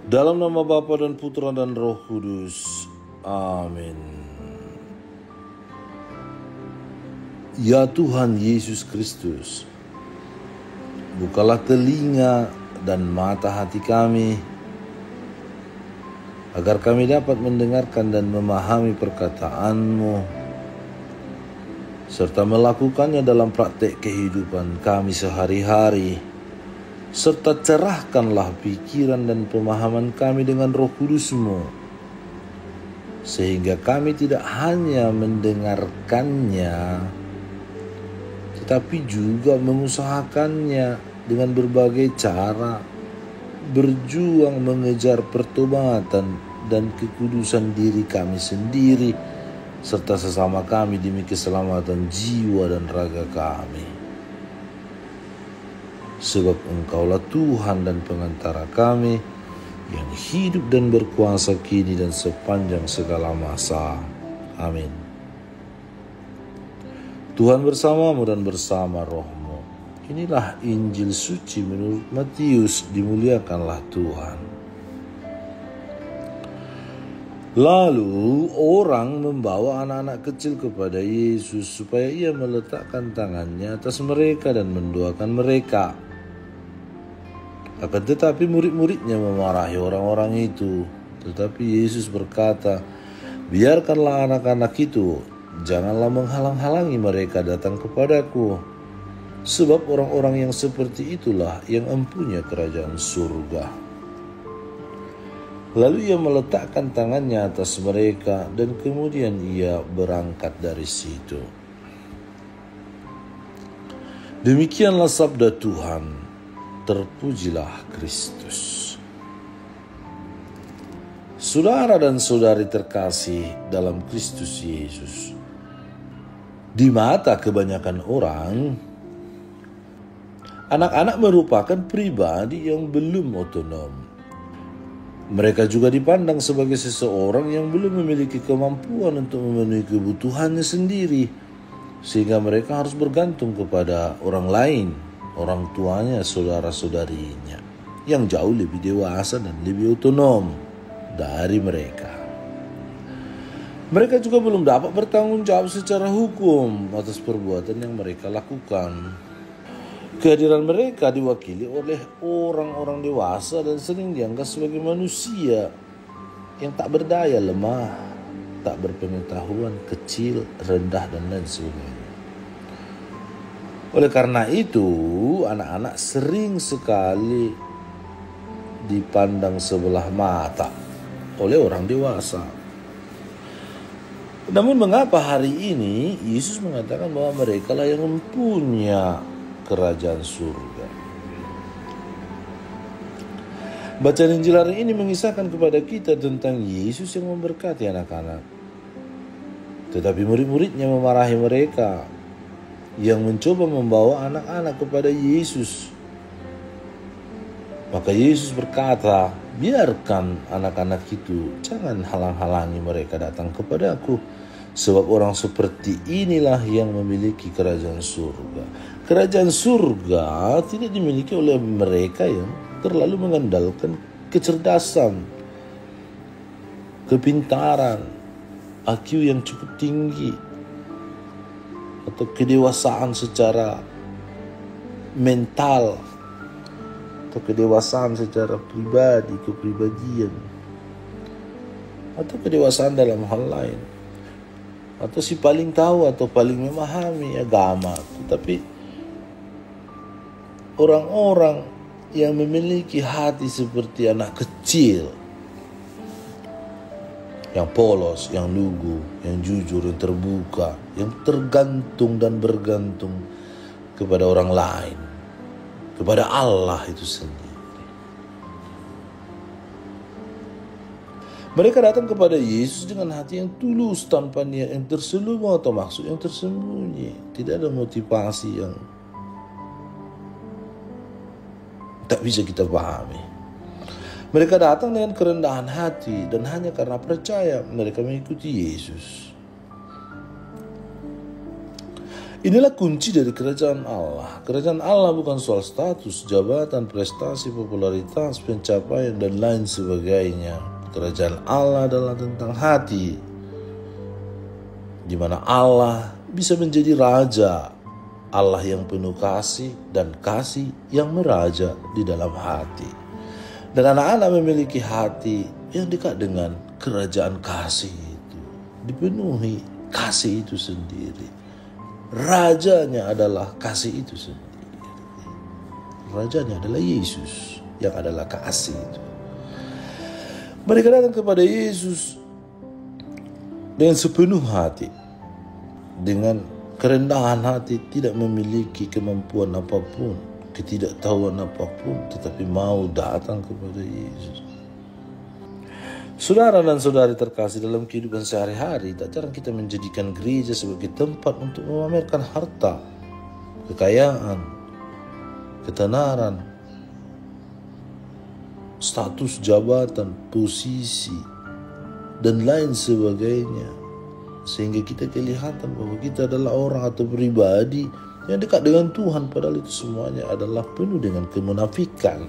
Dalam nama Bapa dan Putra dan Roh Kudus. Amin. Ya Tuhan Yesus Kristus, bukalah telinga dan mata hati kami, agar kami dapat mendengarkan dan memahami perkataan-Mu, serta melakukannya dalam praktek kehidupan kami sehari-hari. Serta cerahkanlah pikiran dan pemahaman kami dengan Roh Kudus-Mu, sehingga kami tidak hanya mendengarkannya, tetapi juga mengusahakannya dengan berbagai cara, berjuang mengejar pertobatan dan kekudusan diri kami sendiri, serta sesama kami demi keselamatan jiwa dan raga kami. Sebab Engkaulah Tuhan dan pengantara kami, yang hidup dan berkuasa kini dan sepanjang segala masa. Amin. Tuhan bersamamu dan bersama rohmu. Inilah Injil suci menurut Matius, dimuliakanlah Tuhan. Lalu orang membawa anak-anak kecil kepada Yesus supaya ia meletakkan tangannya atas mereka dan mendoakan mereka. Akan tetapi murid-muridnya memarahi orang-orang itu. Tetapi Yesus berkata, "Biarkanlah anak-anak itu, janganlah menghalang-halangi mereka datang kepadaku. Sebab orang-orang yang seperti itulah yang empunya kerajaan surga." Lalu ia meletakkan tangannya atas mereka dan kemudian ia berangkat dari situ. Demikianlah sabda Tuhan. Terpujilah Kristus. Saudara dan saudari terkasih dalam Kristus Yesus, di mata kebanyakan orang, anak-anak merupakan pribadi yang belum otonom. Mereka juga dipandang sebagai seseorang yang belum memiliki kemampuan untuk memenuhi kebutuhannya sendiri, sehingga mereka harus bergantung kepada orang lain, orang tuanya, saudara-saudarinya, yang jauh lebih dewasa dan lebih otonom dari mereka. Mereka juga belum dapat bertanggung jawab secara hukum atas perbuatan yang mereka lakukan. Kehadiran mereka diwakili oleh orang-orang dewasa dan sering dianggap sebagai manusia yang tak berdaya, lemah, tak berpengetahuan, kecil, rendah, dan lain sebagainya. Oleh karena itu, anak-anak sering sekali dipandang sebelah mata oleh orang dewasa. Namun mengapa hari ini Yesus mengatakan bahwa mereka lah yang mempunyai kerajaan surga? Bacaan Injil hari ini mengisahkan kepada kita tentang Yesus yang memberkati anak-anak. Tetapi murid-muridnya memarahi mereka yang mencoba membawa anak-anak kepada Yesus. Maka Yesus berkata, "Biarkan anak-anak itu, jangan halang-halangi mereka datang kepadaku. Sebab orang seperti inilah yang memiliki kerajaan surga." Kerajaan surga tidak dimiliki oleh mereka yang terlalu mengandalkan kecerdasan, kepintaran, IQ yang cukup tinggi, atau kedewasaan secara mental, atau kedewasaan secara pribadi, kepribadian, atau kedewasaan dalam hal lain, atau si paling tahu atau paling memahami agama. Tetapi orang-orang yang memiliki hati seperti anak kecil, yang polos, yang lugu, yang jujur, yang terbuka, yang tergantung dan bergantung kepada orang lain, kepada Allah itu sendiri. Mereka datang kepada Yesus dengan hati yang tulus, tanpa niat yang terselubung atau maksud yang tersembunyi. Tidak ada motivasi yang tak bisa kita pahami. Mereka datang dengan kerendahan hati dan hanya karena percaya mereka mengikuti Yesus. Inilah kunci dari kerajaan Allah. Kerajaan Allah bukan soal status, jabatan, prestasi, popularitas, pencapaian, dan lain sebagainya. Kerajaan Allah adalah tentang hati, di mana Allah bisa menjadi raja. Allah yang penuh kasih dan kasih yang meraja di dalam hati. Dan anak-anak memiliki hati yang dekat dengan kerajaan kasih itu. Dipenuhi kasih itu sendiri. Rajanya adalah kasih itu sendiri. Rajanya adalah Yesus yang adalah kasih itu. Mereka datang kepada Yesus dengan sepenuh hati, dengan kerendahan hati, tidak memiliki kemampuan apapun, ketidaktahuan apapun, tetapi mau datang kepada Yesus. Saudara dan saudari terkasih, dalam kehidupan sehari-hari tak jarang kita menjadikan gereja sebagai tempat untuk memamerkan harta, kekayaan, ketenaran, status jabatan, posisi, dan lain sebagainya. Sehingga kita kelihatan bahwa kita adalah orang atau pribadi yang dekat dengan Tuhan, padahal itu semuanya adalah penuh dengan kemunafikan.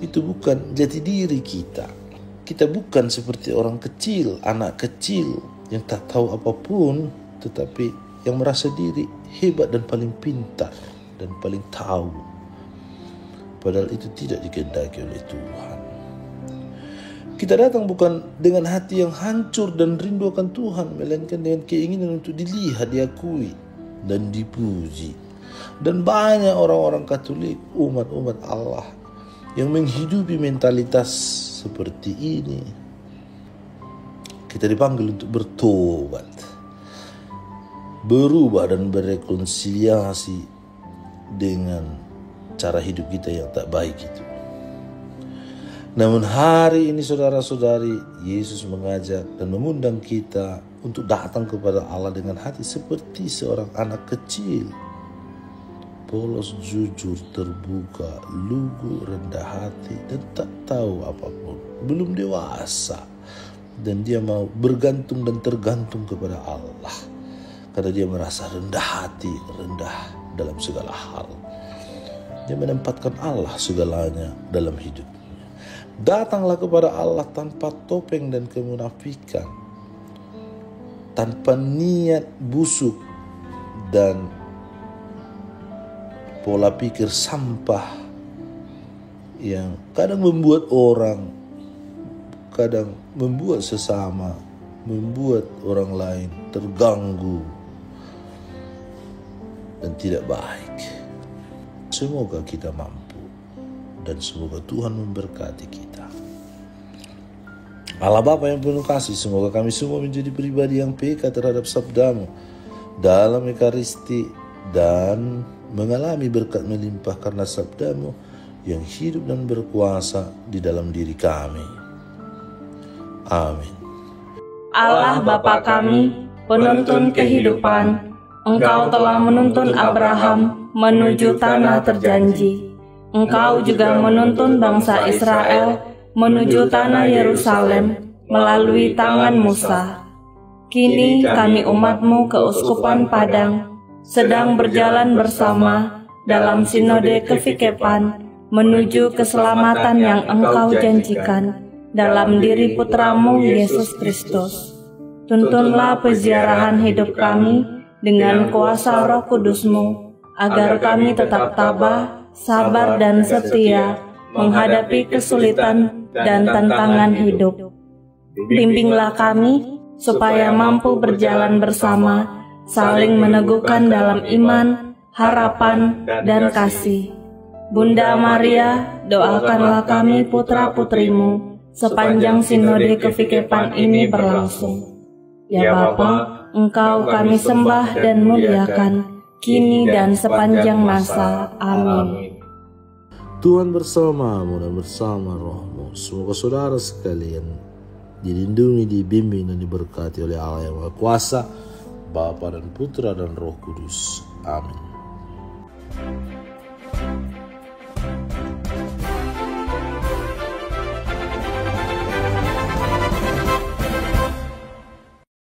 Itu bukan jati diri kita. Kita bukan seperti orang kecil, anak kecil yang tak tahu apapun, tetapi yang merasa diri hebat dan paling pintar dan paling tahu. Padahal itu tidak dikehendaki oleh Tuhan. Kita datang bukan dengan hati yang hancur dan rindu akan Tuhan, melainkan dengan keinginan untuk dilihat, diakui, dan dipuji. Dan banyak orang-orang Katolik, umat-umat Allah, yang menghidupi mentalitas seperti ini. Kita dipanggil untuk bertobat, berubah dan berrekonsiliasi dengan cara hidup kita yang tak baik itu. Namun hari ini saudara-saudari, Yesus mengajak dan mengundang kita untuk datang kepada Allah dengan hati seperti seorang anak kecil. Polos, jujur, terbuka, lugu, rendah hati, dan tak tahu apapun. Belum dewasa. Dan dia mau bergantung dan tergantung kepada Allah. Karena dia merasa rendah hati, rendah dalam segala hal. Dia menempatkan Allah segalanya dalam hidup. Datanglah kepada Allah tanpa topeng dan kemunafikan, tanpa niat busuk dan pola pikir sampah yang kadang membuat orang, kadang membuat sesama, membuat orang lain terganggu dan tidak baik. Semoga kita mampu dan semoga Tuhan memberkati kita. Allah Bapa yang penuh kasih, semoga kami semua menjadi pribadi yang peka terhadap sabdamu dalam ekaristi dan mengalami berkat melimpah karena sabdamu yang hidup dan berkuasa di dalam diri kami. Amin. Allah Bapa kami, penuntun kehidupan, Engkau telah menuntun Abraham menuju tanah terjanji. Engkau juga menuntun bangsa Israel menuju tanah Yerusalem melalui tangan Musa. Kini kami umat-Mu keuskupan Padang sedang berjalan bersama dalam sinode kefikepan menuju keselamatan yang Engkau janjikan dalam diri Putra-Mu Yesus Kristus. Tuntunlah peziarahan hidup kami dengan kuasa Roh Kudus-Mu, agar kami tetap tabah, sabar dan setia menghadapi kesulitan dan tantangan hidup. Bimbinglah kami supaya mampu berjalan bersama, saling meneguhkan dalam iman, harapan, dan kasih. Bunda Maria, doakanlah kami putra-putrimu sepanjang sinode kefikepan ini berlangsung. Ya Bapa, Engkau kami sembah dan muliakan, kini dan sepanjang masa. Amin. Tuhan bersamamu dan bersama rohmu. Semoga saudara sekalian dilindungi, dibimbing, dan diberkati oleh Allah yang Maha Kuasa, Bapa dan Putra dan Roh Kudus. Amin.